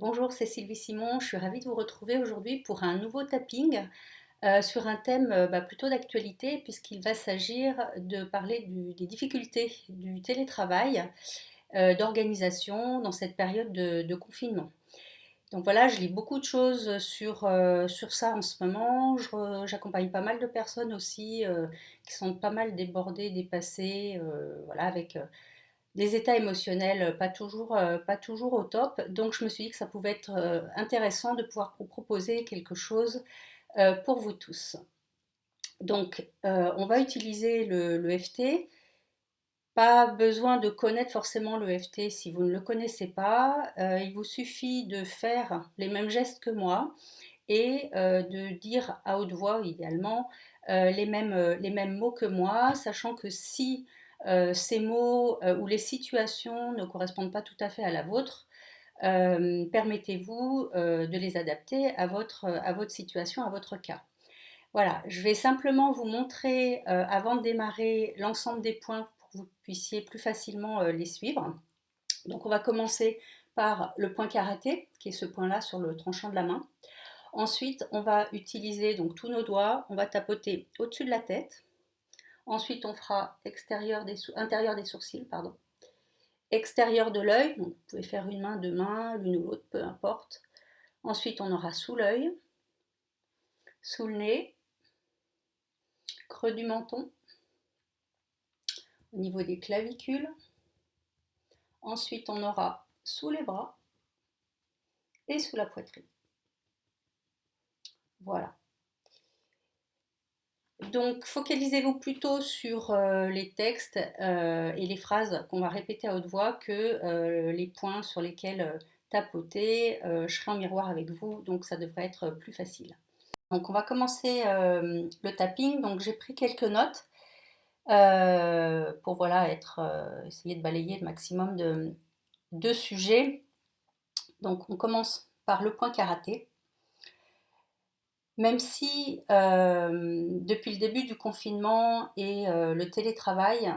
Bonjour, c'est Sylvie Simon. Je suis ravie de vous retrouver aujourd'hui pour un nouveau tapping sur un thème plutôt d'actualité puisqu'il va s'agir de parler des difficultés du télétravail, d'organisation dans cette période de confinement. Donc voilà, je lis beaucoup de choses sur ça en ce moment. J'accompagne pas mal de personnes aussi qui sont pas mal débordées, dépassées, voilà, avec des états émotionnels pas toujours au top. Donc je me suis dit que ça pouvait être intéressant de pouvoir vous proposer quelque chose pour vous tous. Donc on va utiliser le FT. Pas besoin de connaître forcément le FT si vous ne le connaissez pas. Il vous suffit de faire les mêmes gestes que moi et de dire à haute voix, idéalement, les mêmes mots que moi, sachant que si ces mots ou les situations ne correspondent pas tout à fait à la vôtre, permettez-vous de les adapter à votre situation, à votre cas. Voilà, je vais simplement vous montrer, avant de démarrer, l'ensemble des points pour que vous puissiez plus facilement les suivre. Donc on va commencer par le point karaté, qui est ce point-là sur le tranchant de la main. Ensuite, on va utiliser donc tous nos doigts, on va tapoter au-dessus de la tête. Ensuite, on fera intérieur des sourcils, pardon. Extérieur de l'œil, donc vous pouvez faire une main, deux mains, l'une ou l'autre, peu importe. Ensuite, on aura sous l'œil, sous le nez, creux du menton, au niveau des clavicules. Ensuite, on aura sous les bras et sous la poitrine. Voilà. Donc, focalisez-vous plutôt sur les textes et les phrases qu'on va répéter à haute voix que les points sur lesquels tapoter. Je serai en miroir avec vous, donc ça devrait être plus facile. Donc, on va commencer le tapping. Donc, j'ai pris quelques notes pour voilà, essayer de balayer le maximum de sujets. Donc, on commence par le point karaté. Même si depuis le début du confinement et le télétravail,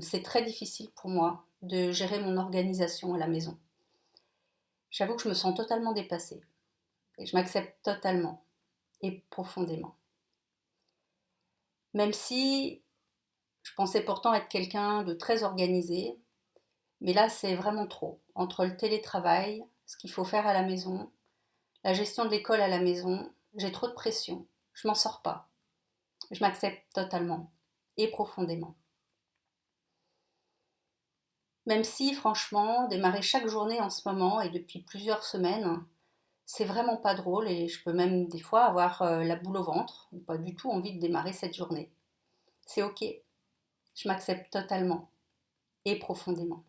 c'est très difficile pour moi de gérer mon organisation à la maison. J'avoue que je me sens totalement dépassée et je m'accepte totalement et profondément. Même si je pensais pourtant être quelqu'un de très organisé, mais là c'est vraiment trop. Entre le télétravail, ce qu'il faut faire à la maison, la gestion de l'école à la maison, j'ai trop de pression. Je m'en sors pas. Je m'accepte totalement et profondément. Même si, franchement, démarrer chaque journée en ce moment et depuis plusieurs semaines, c'est vraiment pas drôle et je peux même des fois avoir la boule au ventre ou pas du tout envie de démarrer cette journée. C'est ok, je m'accepte totalement et profondément.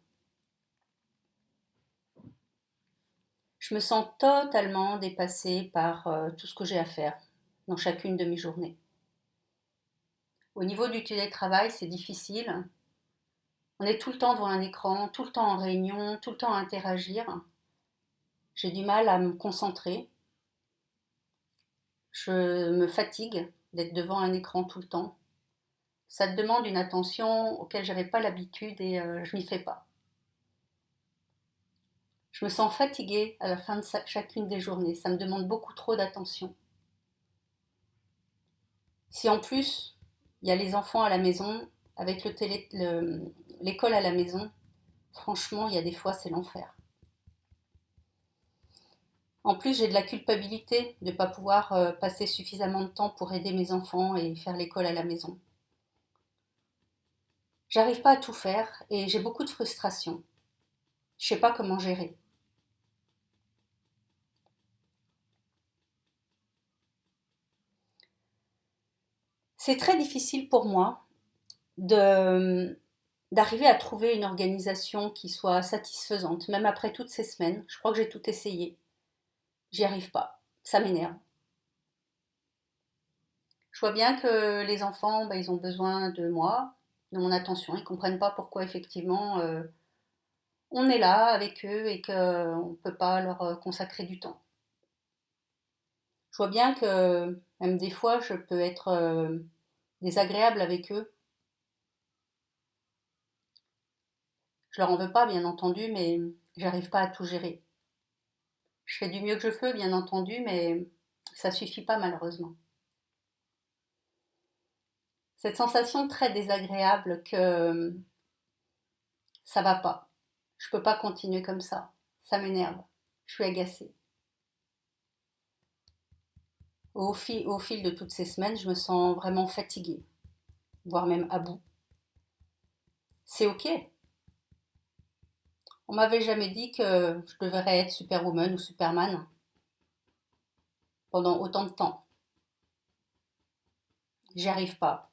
Je me sens totalement dépassée par tout ce que j'ai à faire dans chacune de mes journées. Au niveau du télétravail, c'est difficile. On est tout le temps devant un écran, tout le temps en réunion, tout le temps à interagir. J'ai du mal à me concentrer. Je me fatigue d'être devant un écran tout le temps. Ça te demande une attention auquel j'avais pas l'habitude et je m'y fais pas. Je me sens fatiguée à la fin de chacune des journées. Ça me demande beaucoup trop d'attention. Si en plus il y a les enfants à la maison, avec l'école à la maison, franchement, il y a des fois c'est l'enfer. En plus, j'ai de la culpabilité de ne pas pouvoir passer suffisamment de temps pour aider mes enfants et faire l'école à la maison. J'arrive pas à tout faire et j'ai beaucoup de frustration. Je sais pas comment gérer. C'est très difficile pour moi de d'arriver à trouver une organisation qui soit satisfaisante, même après toutes ces semaines. Je crois que j'ai tout essayé. J'y arrive pas. Ça m'énerve. Je vois bien que les enfants, ils ont besoin de moi, de mon attention. Ils comprennent pas pourquoi effectivement on est là avec eux et qu'on ne peut pas leur consacrer du temps. Je vois bien que même des fois, je peux être désagréable avec eux. Je leur en veux pas, bien entendu, mais j'arrive pas à tout gérer. Je fais du mieux que je peux, bien entendu, mais ça suffit pas malheureusement. Cette sensation très désagréable que ça va pas. Je peux pas continuer comme ça. Ça m'énerve. Je suis agacée. Au fil de toutes ces semaines, je me sens vraiment fatiguée, voire même à bout. C'est ok. On m'avait jamais dit que je devrais être Superwoman ou Superman pendant autant de temps. J'y arrive pas.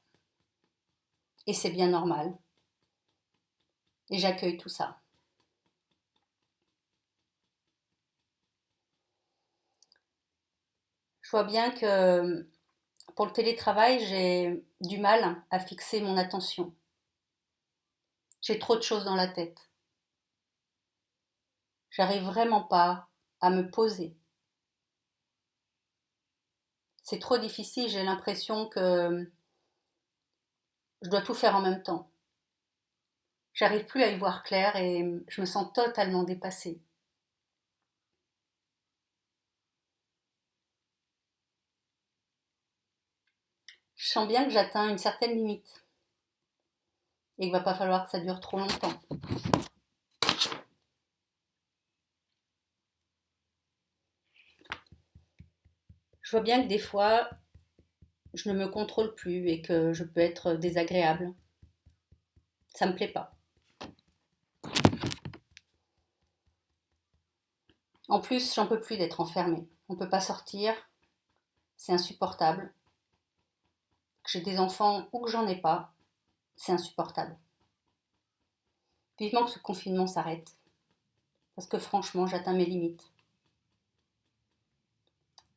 Et c'est bien normal. Et j'accueille tout ça. Je vois bien que pour le télétravail, j'ai du mal à fixer mon attention. J'ai trop de choses dans la tête. J'arrive vraiment pas à me poser. C'est trop difficile, j'ai l'impression que je dois tout faire en même temps. J'arrive plus à y voir clair et je me sens totalement dépassée. Je sens bien que j'atteins une certaine limite et qu'il va pas falloir que ça dure trop longtemps. Je vois bien que des fois, je ne me contrôle plus et que je peux être désagréable. Ça me plaît pas. En plus, j'en peux plus d'être enfermée. On peut pas sortir, c'est insupportable. Que j'ai des enfants ou que j'en ai pas, c'est insupportable. Vivement que ce confinement s'arrête, parce que franchement, j'atteins mes limites.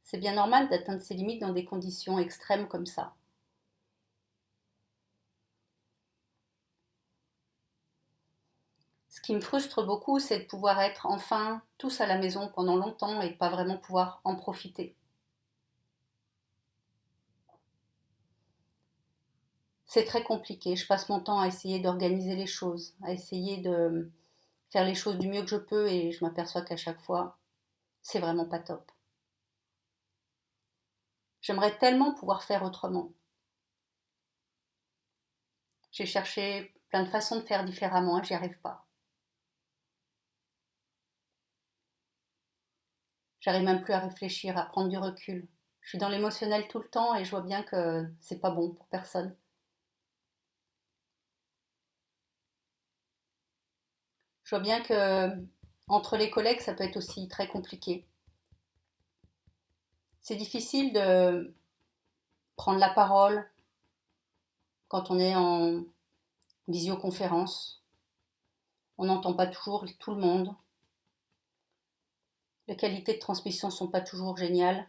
C'est bien normal d'atteindre ses limites dans des conditions extrêmes comme ça. Ce qui me frustre beaucoup, c'est de pouvoir être enfin tous à la maison pendant longtemps et de pas vraiment pouvoir en profiter. C'est très compliqué. Je passe mon temps à essayer d'organiser les choses, à essayer de faire les choses du mieux que je peux et je m'aperçois qu'à chaque fois, c'est vraiment pas top. J'aimerais tellement pouvoir faire autrement. J'ai cherché plein de façons de faire différemment et j'y arrive pas. J'arrive même plus à réfléchir, à prendre du recul. Je suis dans l'émotionnel tout le temps et je vois bien que c'est pas bon pour personne. Je vois bien que entre les collègues, ça peut être aussi très compliqué. C'est difficile de prendre la parole quand on est en visioconférence. On n'entend pas toujours tout le monde. Les qualités de transmission sont pas toujours géniales.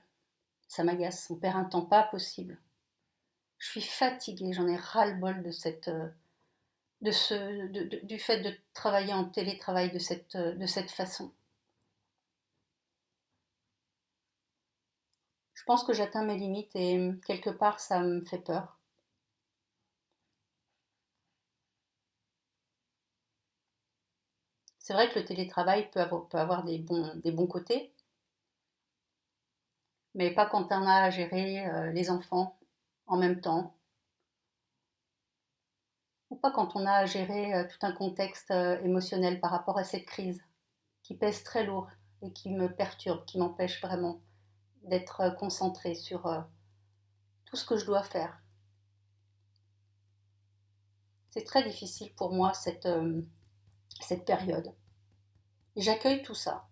Ça m'agace. On perd un temps pas possible. Je suis fatiguée. J'en ai ras-le-bol du fait de travailler en télétravail de cette façon. Je pense que j'atteins mes limites et quelque part ça me fait peur. C'est vrai que le télétravail peut avoir des bons côtés, mais pas quand on a à gérer les enfants en même temps, ou pas quand on a à gérer tout un contexte émotionnel par rapport à cette crise qui pèse très lourd et qui me perturbe, qui m'empêche vraiment d'être concentrée sur tout ce que je dois faire. C'est très difficile pour moi cette période. Et j'accueille tout ça,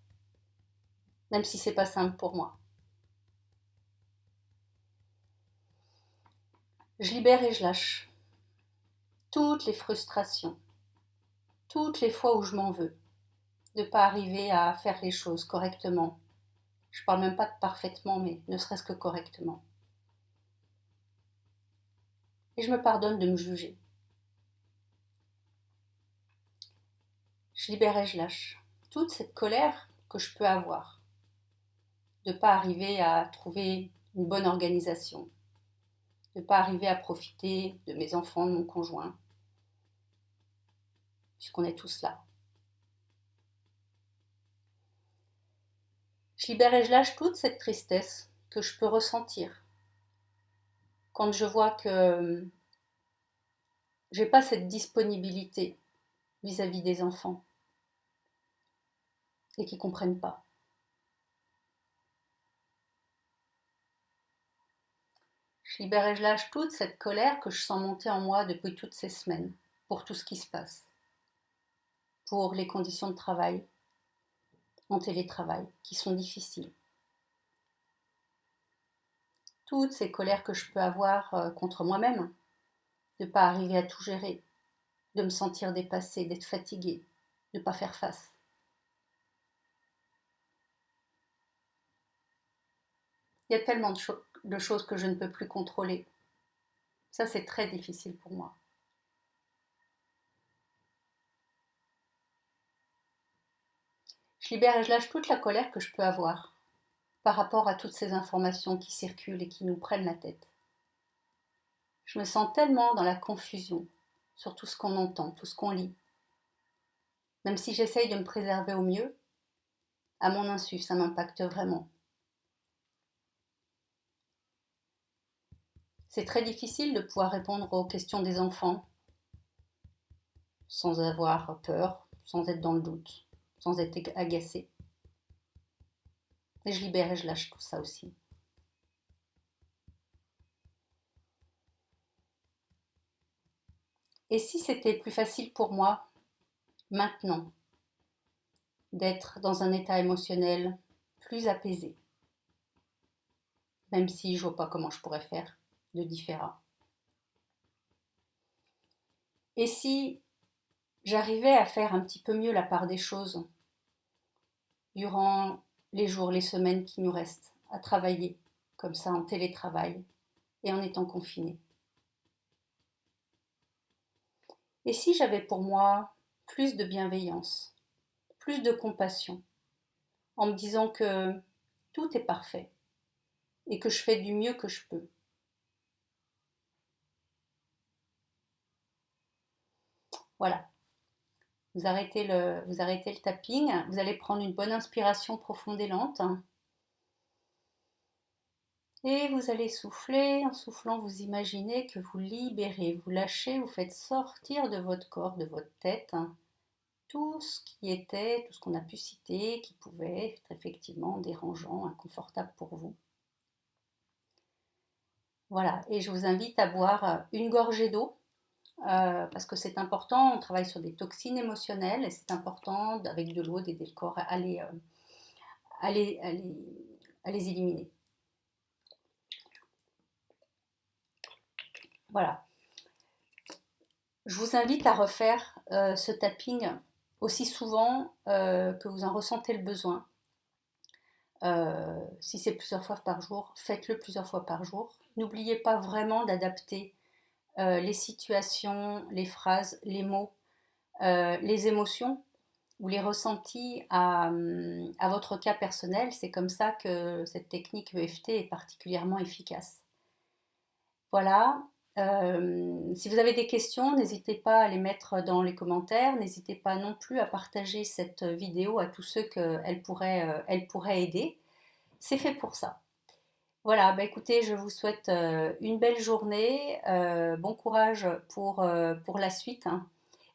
même si c'est pas simple pour moi. Je libère et je lâche toutes les frustrations, toutes les fois où je m'en veux, de ne pas arriver à faire les choses correctement. Je parle même pas de parfaitement, mais ne serait-ce que correctement. Et je me pardonne de me juger. Je libère et je lâche toute cette colère que je peux avoir, de ne pas arriver à trouver une bonne organisation, de ne pas arriver à profiter de mes enfants, de mon conjoint, puisqu'on est tous là. Je Je libère et je lâche toute cette tristesse que je peux ressentir quand je vois que j'ai pas cette disponibilité vis-à-vis des enfants et qu'ils comprennent pas. Je libère et je lâche toute cette colère que je sens monter en moi depuis toutes ces semaines pour tout ce qui se passe, pour les conditions de travail en télétravail qui sont difficiles. Toutes ces colères que je peux avoir contre moi-même, de ne pas arriver à tout gérer, de me sentir dépassée, d'être fatiguée, de ne pas faire face. Il y a tellement de choses que je ne peux plus contrôler. Ça, c'est très difficile pour moi. Je libère et je lâche toute la colère que je peux avoir par rapport à toutes ces informations qui circulent et qui nous prennent la tête. Je me sens tellement dans la confusion sur tout ce qu'on entend, tout ce qu'on lit. Même si j'essaye de me préserver au mieux, à mon insu, ça m'impacte vraiment. C'est très difficile de pouvoir répondre aux questions des enfants sans avoir peur, sans être dans le doute, sans être agacé. Et je libère et je lâche tout ça aussi. Et si c'était plus facile pour moi, maintenant, d'être dans un état émotionnel plus apaisé, même si je ne vois pas comment je pourrais faire de différent. Et si j'arrivais à faire un petit peu mieux la part des choses durant les jours, les semaines qui nous restent à travailler, comme ça en télétravail et en étant confiné. Et si j'avais pour moi plus de bienveillance, plus de compassion, en me disant que tout est parfait et que je fais du mieux que je peux. Voilà, vous arrêtez le tapping, vous allez prendre une bonne inspiration profonde et lente. Et vous allez souffler, en soufflant, vous imaginez que vous libérez, vous lâchez, vous faites sortir de votre corps, de votre tête, tout ce qui était, tout ce qu'on a pu citer, qui pouvait être effectivement dérangeant, inconfortable pour vous. Voilà, et je vous invite à boire une gorgée d'eau, parce que c'est important, on travaille sur des toxines émotionnelles, et c'est important, avec de l'eau, d'aider le corps à les éliminer. Voilà. Je vous invite à refaire ce tapping aussi souvent que vous en ressentez le besoin. Si c'est plusieurs fois par jour, faites-le plusieurs fois par jour. N'oubliez pas vraiment d'adapter les situations, les phrases, les mots, les émotions ou les ressentis à votre cas personnel. C'est comme ça que cette technique EFT est particulièrement efficace. Voilà. Si vous avez des questions, n'hésitez pas à les mettre dans les commentaires. N'hésitez pas non plus à partager cette vidéo à tous ceux qu'elle pourrait aider. C'est fait pour ça. Voilà, bah écoutez, je vous souhaite une belle journée, bon courage pour la suite, hein,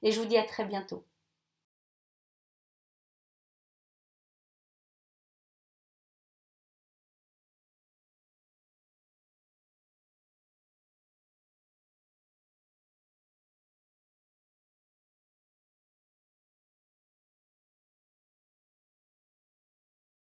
et je vous dis à très bientôt.